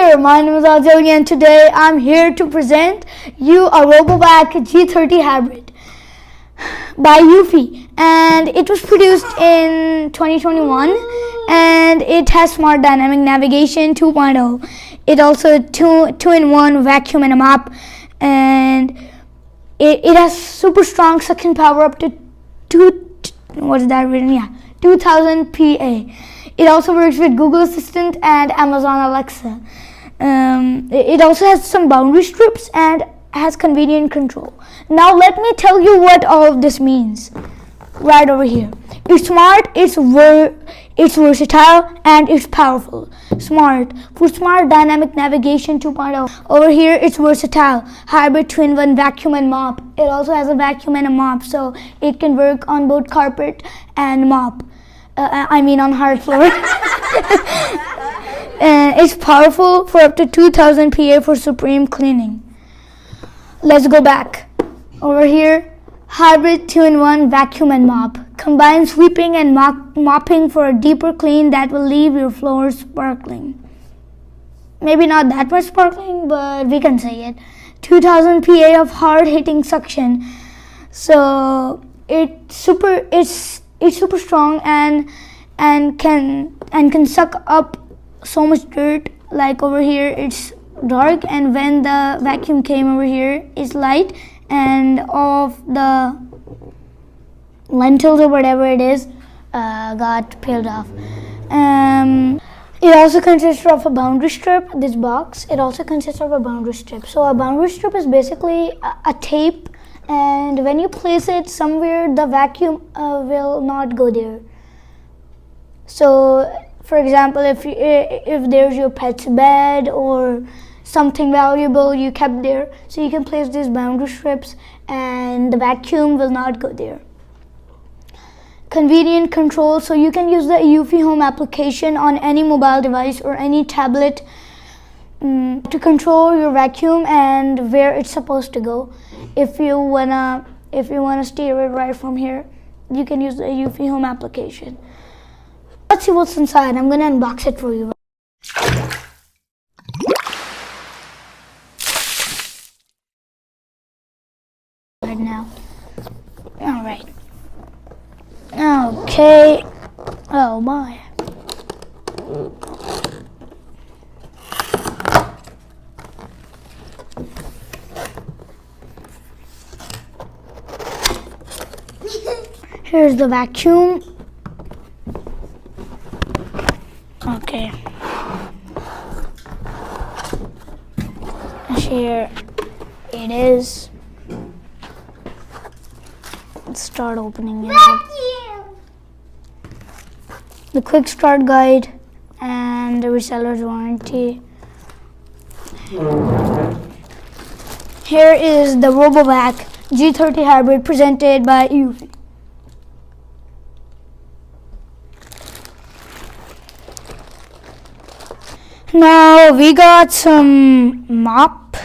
there, my name is Ajay and today I'm here to present you a Robovac G30 Hybrid by Eufy, and it was produced in 2021 and it has Smart Dynamic Navigation 2.0. It also two-in-one vacuum and a mop, and it has super strong suction power up to 2000 PA. It also works with Google Assistant and Amazon Alexa. It also has some boundary strips and has convenient control. Now let me tell you what all of this means. Right over here. It's smart, it's versatile, and it's powerful. Smart for Smart Dynamic Navigation 2.0. Over here it's versatile, hybrid twin-one vacuum and mop. It also has a vacuum and a mop, so it can work on both carpet and mop. On hard floor. It's powerful for up to 2000 PA for supreme cleaning. Let's go back. Over here, hybrid 2-in-1 vacuum and mop. Combine sweeping and mopping for a deeper clean that will leave your floors sparkling. Maybe not that much sparkling, but we can say it. 2000 PA of hard-hitting suction. So it's super strong and can suck up so much dirt. Like over here it's dark, and when the vacuum came over here it's light, and all of the lentils or whatever it is got peeled off. It also consists of a boundary strip. This box, it also consists of a boundary strip. So a boundary strip is basically a tape, and when you place it somewhere, the vacuum will not go there. So for example, if there's your pet's bed or something valuable you kept there, so you can place these boundary strips and the vacuum will not go there. Convenient control, so you can use the Eufy Home application on any mobile device or any tablet to control your vacuum and where it's supposed to go. If you wanna steer it right from here, you can use the Eufy Home application. Let's see what's inside. I'm gonna unbox it for you right now. All right. Okay. Oh my. Here's the vacuum. Okay. Here it is. Let's start opening it up. The quick start guide and the reseller's warranty. Here is the Robovac G30 Hybrid presented by Eufy. Now we got some mop.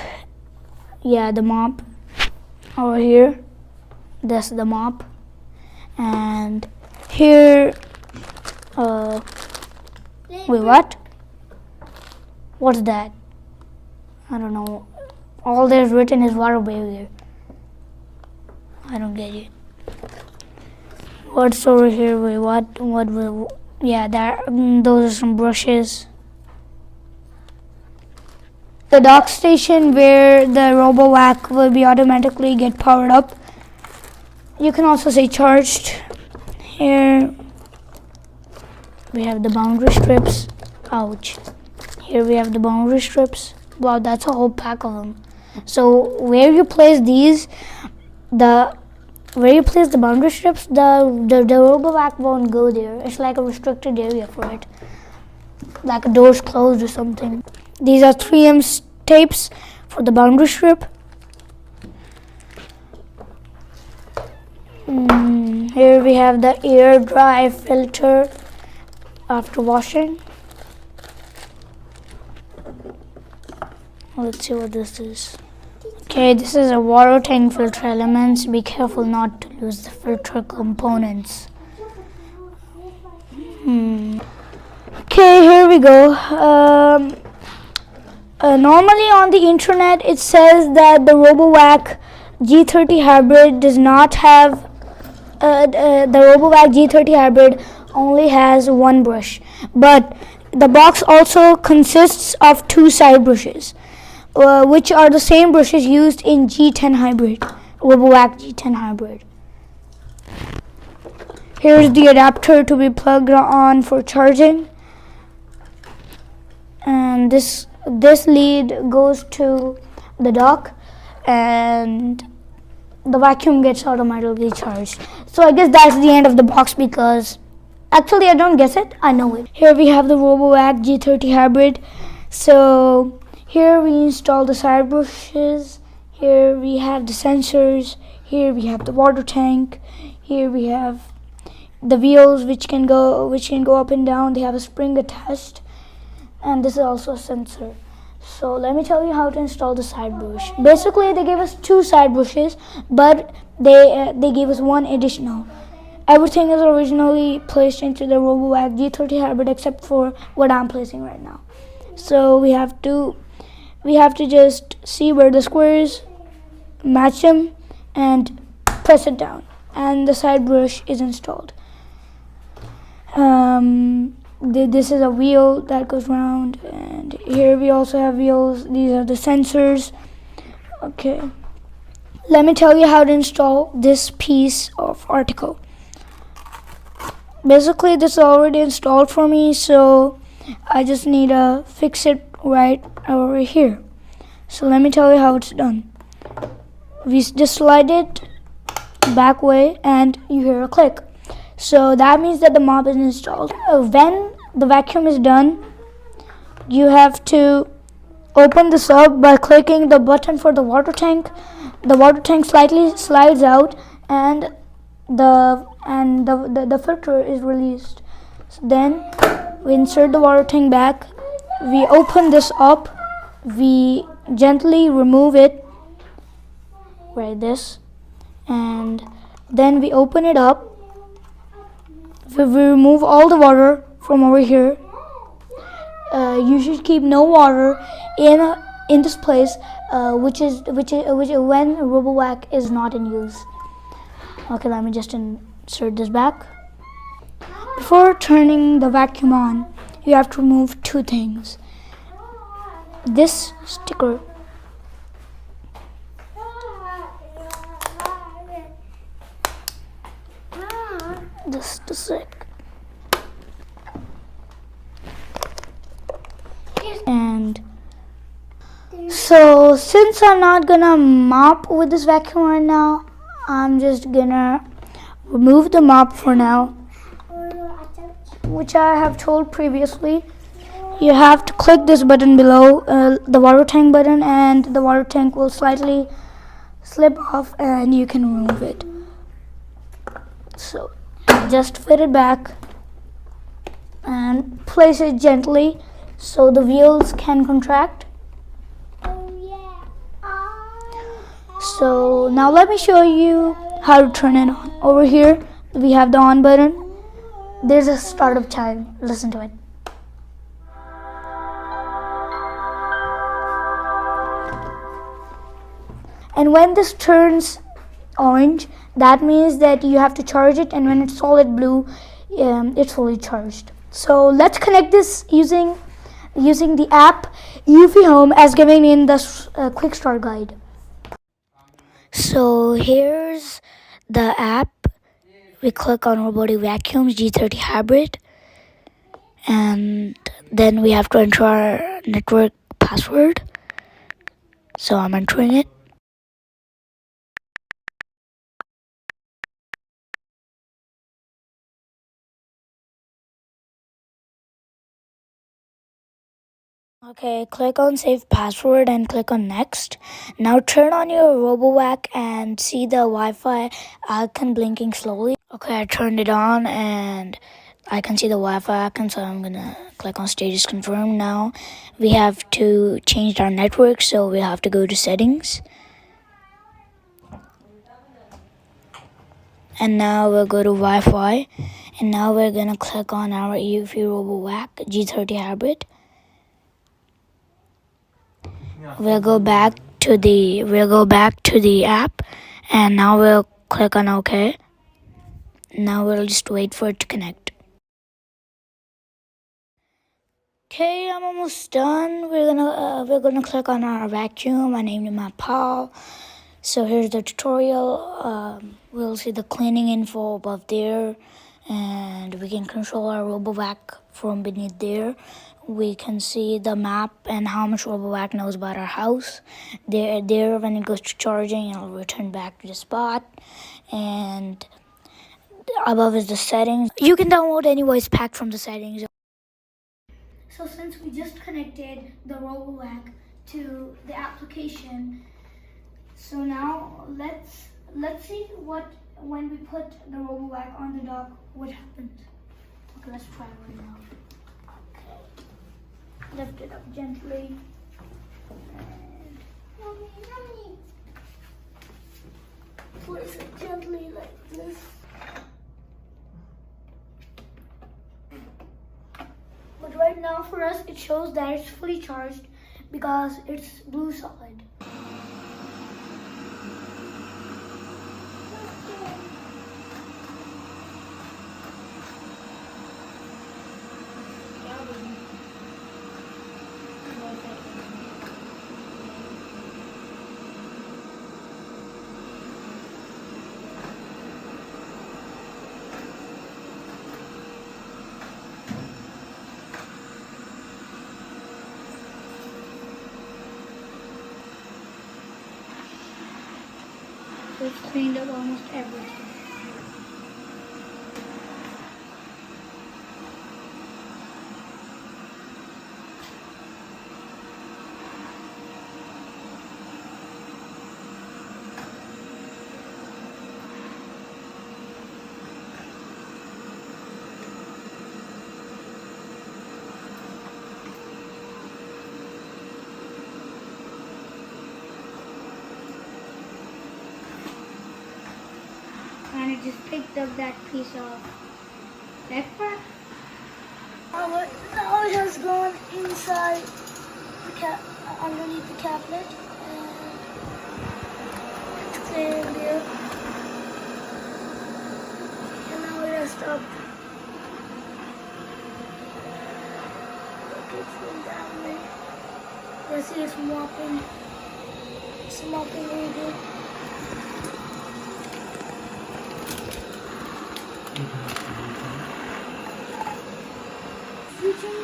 Yeah, the mop over here. That's the mop. And here, wait, what? What's that? I don't know. All there's written is water barrier. I don't get it. What's over here? Wait, what will? Yeah, those are some brushes. The dock station where the Robovac will be automatically get powered up. You can also say charged. Here we have the boundary strips. Ouch. Here we have the boundary strips. Wow, that's a whole pack of them. So where you place these, where you place the boundary strips, the Robovac won't go there. It's like a restricted area for it, like a door's closed or something. These are 3M tapes for the boundary strip. Here we have the air dry filter after washing. Let's see what this is. Okay, this is a water tank filter elements. Be careful not to lose the filter components. Okay, here we go. Normally on the internet it says that the Robovac G30 Hybrid does not have the Robovac G30 Hybrid only has one brush, but the box also consists of two side brushes, which are the same brushes used in G10 Hybrid, Robovac G10 Hybrid. Here's the adapter to be plugged on for charging, and this lead goes to the dock, and the vacuum gets automatically charged. So I guess that's the end of the box, because actually I don't guess it, I know it. Here we have the Robovac G30 Hybrid. So here we install the side brushes, here we have the sensors, here we have the water tank, here we have the wheels which can go up and down. They have a spring attached, and this is also a sensor. So let me tell you how to install the side brush. Basically they gave us two side brushes, but they gave us one additional. Everything is originally placed into the Robovac G30 Hybrid except for what I'm placing right now. So we have to just see where the squares match them and press it down, and the side brush is installed. This is a wheel that goes round, and here we also have wheels. These are the sensors. Okay, let me tell you how to install this piece of article. Basically this is already installed for me, so I just need to fix it right over here. So let me tell you how it's done. We just slide it back way and you hear a click. So that means that the mop is installed. When the vacuum is done, you have to open this up by clicking the button for the water tank. The water tank slightly slides out, and the filter is released. So then we insert the water tank back. We open this up. We gently remove it like this, and then we open it up. We remove all the water from over here. You should keep no water in this place, which when Robovac is not in use. Okay, let me just insert this back. Before turning the vacuum on, you have to remove two things. This sticker. Just a sec. And so since I'm not gonna mop with this vacuum right now, I'm just gonna remove the mop for now, which I have told previously. You have to click this button below, the water tank button, and the water tank will slightly slip off and you can remove it. So just fit it back and place it gently so the wheels can contract. So now let me show you how to turn it on. Over here we have the on button. There's a startup chime. Listen to it. And when this turns orange, that means that you have to charge it, and when it's solid blue, it's fully charged. So let's connect this using the app UV Home as given in the quick start guide. So here's the app. We click on Robotic Vacuums G30 Hybrid, and then we have to enter our network password. So I'm entering it. Okay, click on save password and click on next. Now turn on your Robovac and see the Wi-Fi icon blinking slowly. Okay, I turned it on and I can see the Wi-Fi icon, so I'm gonna click on status confirmed. Now we have to change our network, so we have to go to settings. And now we'll go to Wi-Fi, and now we're gonna click on our UV Robovac G30 Hybrid. we'll go back to the app, and now we'll click on OK. Now we'll just wait for it to connect. Okay, I'm almost done. We're gonna click on our vacuum. I named it my pal. So here's the tutorial. We'll see the cleaning info above there, and we can control our Robovac from beneath there. We can see the map and how much Robovac knows about our house. There, when it goes to charging, it'll return back to the spot. And above is the settings. You can download any voice pack from the settings. So since we just connected the Robovac to the application, so now let's see when we put the Robovac on the dock, what happens. Okay, let's try it right now. Okay, lift it up gently. And yummy. Place it gently like this. But right now for us it shows that it's fully charged because it's blue solid. So it's cleaned up almost everything. And it just picked up that piece of backpack. Now it has gone inside the underneath the cabinet, and it's staying there. And now it has stopped. Okay, it's going down there. Let's see, it's mopping. It's mopping really good. Switching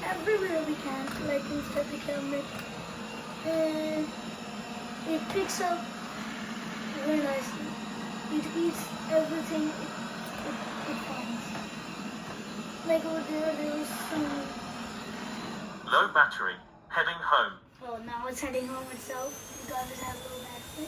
everywhere we can, like inside the cabinet, and it picks up very nicely. It eats everything it finds. Like over there was some. Low battery, heading home. Oh, now it's heading home itself because it has low battery.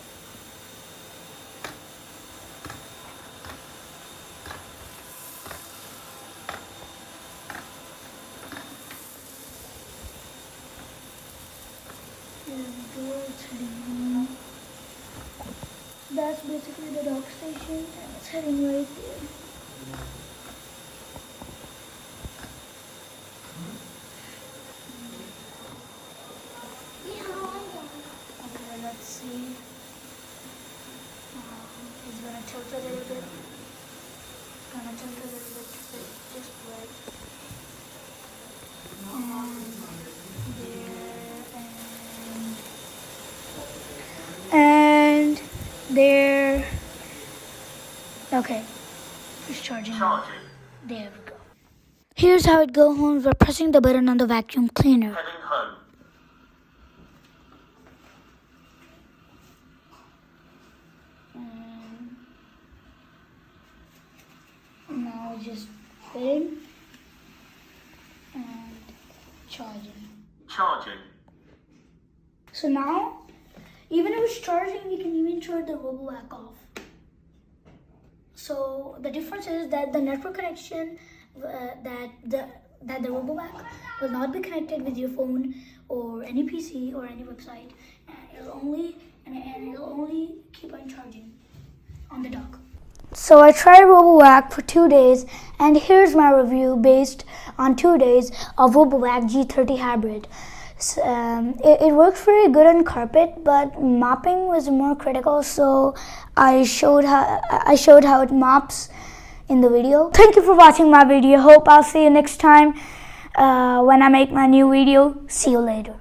That's basically the dock station, and it's heading right there. Okay, let's see. It's gonna tilt a little bit. Just right. And there. Okay, it's charging. There we go. Here's how it goes when we're pressing the button on the vacuum cleaner. Heading home. And now it's just fitting and charging. Charging. So now, even if it's charging, we can even turn the Robovac off. So the difference is that the network connection, that the Robovac will not be connected with your phone or any PC or any website, and it'll only keep on charging on the dock. So I tried Robovac for 2 days, and here's my review based on 2 days of Robovac G30 Hybrid. It works very good on carpet, but mopping was more critical, so I showed how it mops in the video. Thank you for watching my video. Hope I'll see you next time when I make my new video. See you later.